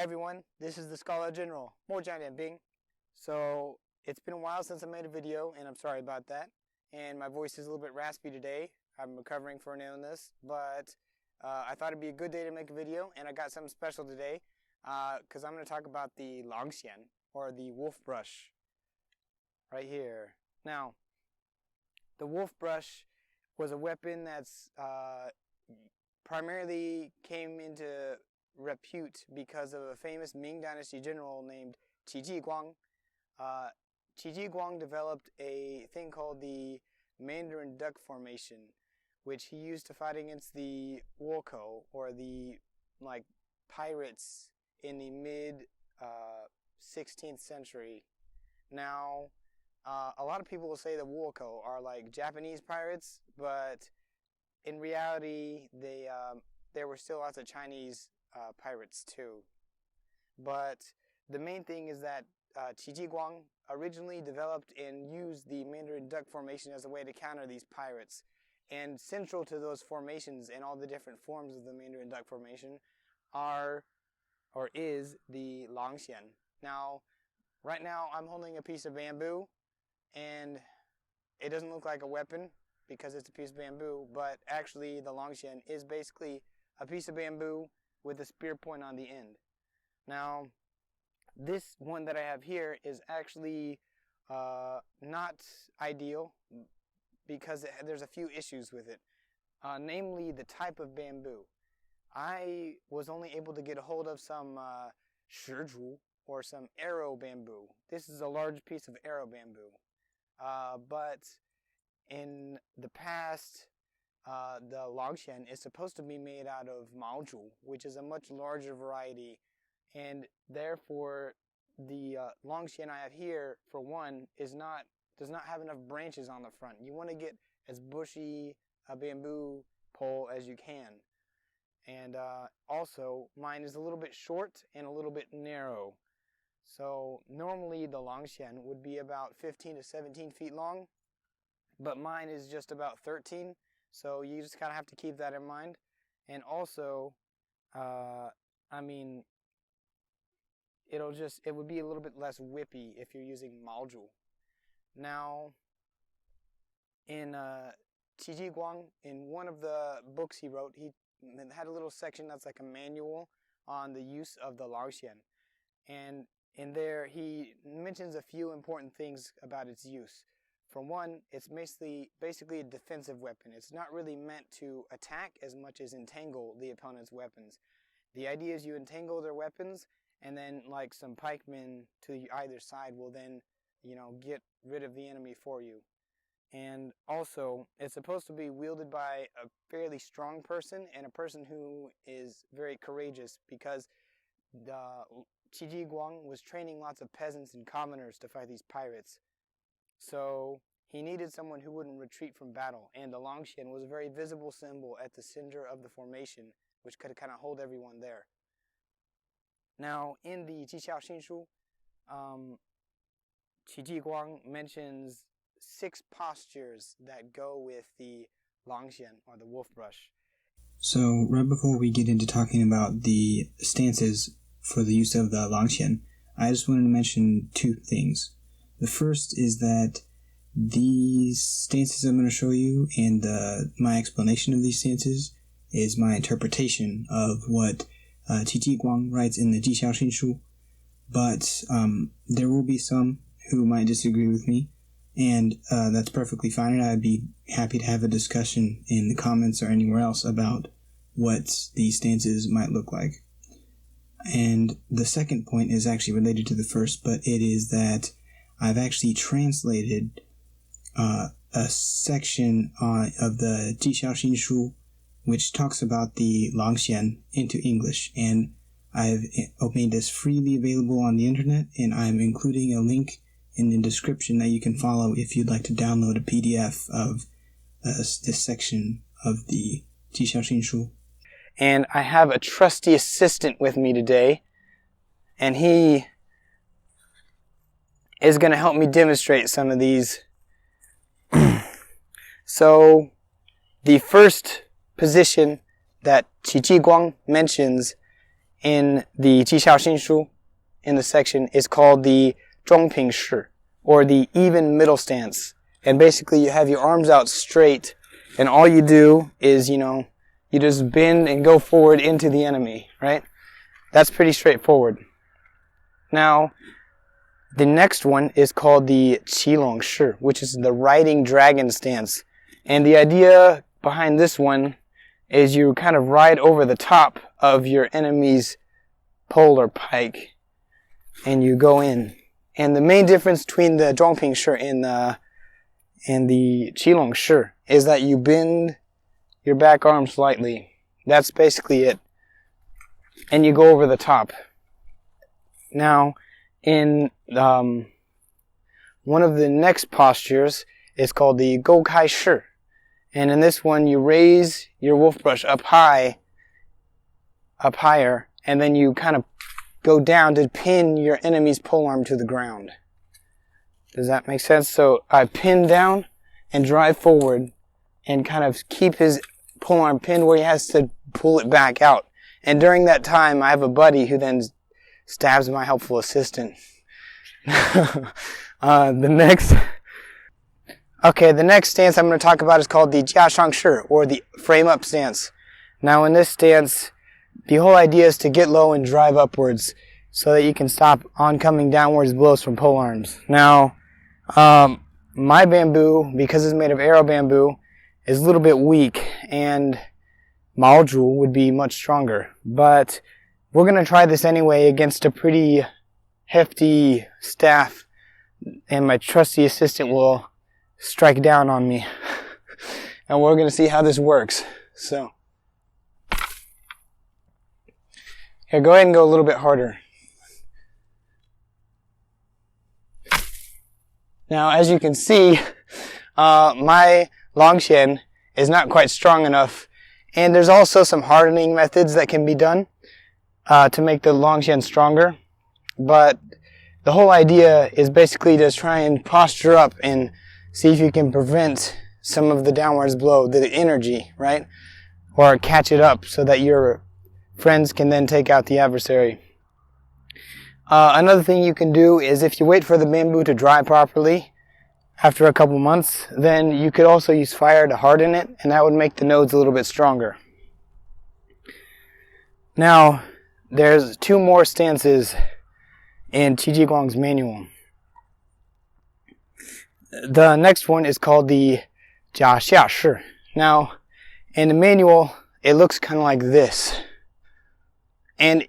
everyone, this is the Scholar General, 莫讲点兵. So, it's been a while since I made a video, and I'm sorry about that. And my voice is a little bit raspy today. I'm recovering from an illness, but I thought it'd be a good day to make a video, and I got something special today, because I'm going to talk about the Langxian, or the Wolfbrush, right here. Now, the Wolfbrush was a weapon that's primarily came into repute because of a famous Ming Dynasty general named Qi Jiguang. Qi Jiguang developed a thing called the Mandarin Duck Formation, which he used to fight against the Wolko, or the pirates in the mid 16th century. Now, a lot of people will say the Wolko are like Japanese pirates, but in reality, there were still lots of Chinese pirates too. But the main thing is that Qi Jiguang originally developed and used the Mandarin Duck Formation as a way to counter these pirates. And central to those formations and all the different forms of the Mandarin Duck Formation is the Langxian. Now, right now I'm holding a piece of bamboo, and it doesn't look like a weapon because it's a piece of bamboo, but actually the Langxian is basically a piece of bamboo with a spear point on the end. Now, this one that I have here is actually not ideal because there's a few issues with it, namely the type of bamboo. I was only able to get a hold of some shizhu, or some arrow bamboo. This is a large piece of arrow bamboo. But in the past, the Langxian is supposed to be made out of maozhu, which is a much larger variety, and therefore the Langxian I have here, for one, does not have enough branches on the front. You want to get as bushy a bamboo pole as you can. And also, mine is a little bit short and a little bit narrow. So normally the Langxian would be about 15 to 17 feet long, but mine is just about 13. So you just kind of have to keep that in mind. And also, it would be a little bit less whippy if you're using maozhu. Now, in Qi Jiguang, in one of the books he wrote, he had a little section that's like a manual on the use of the Langxian. And in there, he mentions a few important things about its use. For one, it's basically a defensive weapon. It's not really meant to attack as much as entangle the opponent's weapons. The idea is you entangle their weapons, and then like some pikemen to either side will then, get rid of the enemy for you. And also, it's supposed to be wielded by a fairly strong person and a person who is very courageous, because Qi Jiguang was training lots of peasants and commoners to fight these pirates. So he needed someone who wouldn't retreat from battle, and the Langxian was a very visible symbol at the center of the formation, which could kind of hold everyone there. Now, in the Jixiao Xinshu, Qi Jiguang mentions 6 postures that go with the Langxian, or the Wolfbrush. So, right before we get into talking about the stances for the use of the Langxian, I just wanted to mention 2 things. The first is that these stances I'm going to show you, and my explanation of these stances, is my interpretation of what Qi Jiguang writes in the Jixiao Shu. But there will be some who might disagree with me, and that's perfectly fine, and I'd be happy to have a discussion in the comments or anywhere else about what these stances might look like. And the second point is actually related to the first, but it is that I've actually translated a section of the Jixiao Shu, which talks about the Langxian, into English, and I've made this freely available on the internet, and I'm including a link in the description that you can follow if you'd like to download a PDF of this section of the Jixiao Shu. And I have a trusty assistant with me today, and he is going to help me demonstrate some of these. So, the first position that Qi Jiguang mentions in the 记效新书 in the section is called the 中平式, or the even middle stance. And basically you have your arms out straight, and all you do is, you just bend and go forward into the enemy, right? That's pretty straightforward. Now, the next one is called the 骑龙式, which is the riding dragon stance. And the idea behind this one is you kind of ride over the top of your enemy's pole or pike, and you go in. And the main difference between the 中平式and the 骑龙式is that you bend your back arm slightly. That's basically it. And you go over the top. Now, in one of the next postures is called the 勾开式. And in this one, you raise your wolf brush up higher, and then you kind of go down to pin your enemy's polearm to the ground. Does that make sense? So I pin down and drive forward and kind of keep his polearm pinned where he has to pull it back out. And during that time, I have a buddy who then stabs my helpful assistant. The next stance I'm going to talk about is called the 架上式, or the frame-up stance. Now in this stance, the whole idea is to get low and drive upwards so that you can stop oncoming downwards blows from polearms. Now, my bamboo, because it's made of arrow bamboo, is a little bit weak, and 毛竹 would be much stronger. But we're going to try this anyway against a pretty hefty staff, and my trusty assistant will strike down on me. And we're going to see how this works. So, here, go ahead and go a little bit harder. Now, as you can see, my longxian is not quite strong enough, and there's also some hardening methods that can be done to make the longxian stronger. But the whole idea is basically to try and posture up and see if you can prevent some of the downwards blow, the energy, right? Or catch it up so that your friends can then take out the adversary. Another thing you can do is if you wait for the bamboo to dry properly after a couple months, then you could also use fire to harden it, and that would make the nodes a little bit stronger. Now, there's two more stances in Qi Jiguang's manual. The next one is called the 假下式. Now, in the manual, it looks kind of like this. And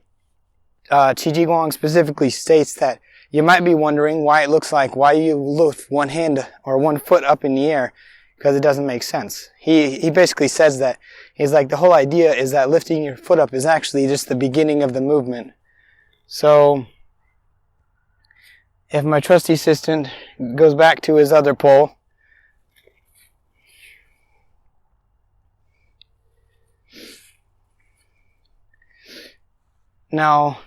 Qi Jiguang specifically states that you might be wondering why you lift one hand or one foot up in the air, because it doesn't make sense. He basically says that. He's like, the whole idea is that lifting your foot up is actually just the beginning of the movement. So, if my trusty assistant goes back to his other pole, now,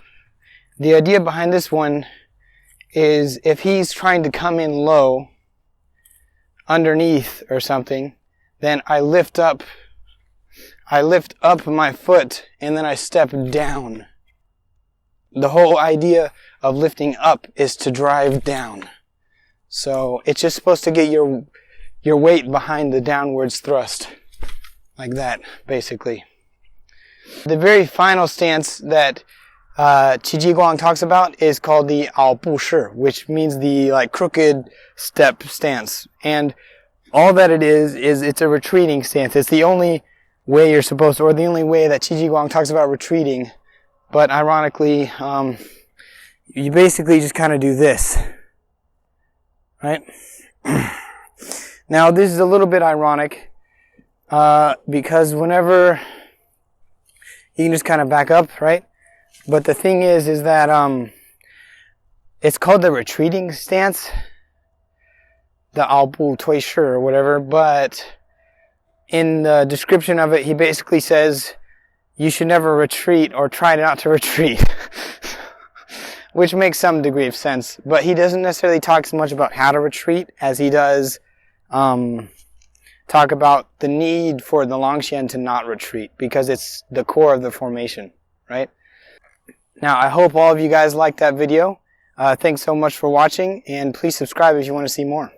the idea behind this one is if he's trying to come in low underneath or something, then I lift up my foot and then I step down. The whole idea of lifting up is to drive down. So it's just supposed to get your weight behind the downwards thrust. Like that, basically. The very final stance that Qi Jiguang talks about is called the 拗步式, which means the crooked step stance. And all that it is it's a retreating stance. It's the only way you're supposed to, or the only way that Qi Jiguang talks about retreating. But ironically, you basically just kind of do this. Right? Now, this is a little bit ironic, because whenever you can just kind of back up, right? But the thing is that it's called the retreating stance, the 拗步退式 or whatever, but in the description of it, he basically says you should never retreat or try not to retreat, which makes some degree of sense. But he doesn't necessarily talk so much about how to retreat as he does talk about the need for the longxian to not retreat, because it's the core of the formation, right? Now, I hope all of you guys liked that video. Thanks so much for watching, and please subscribe if you want to see more.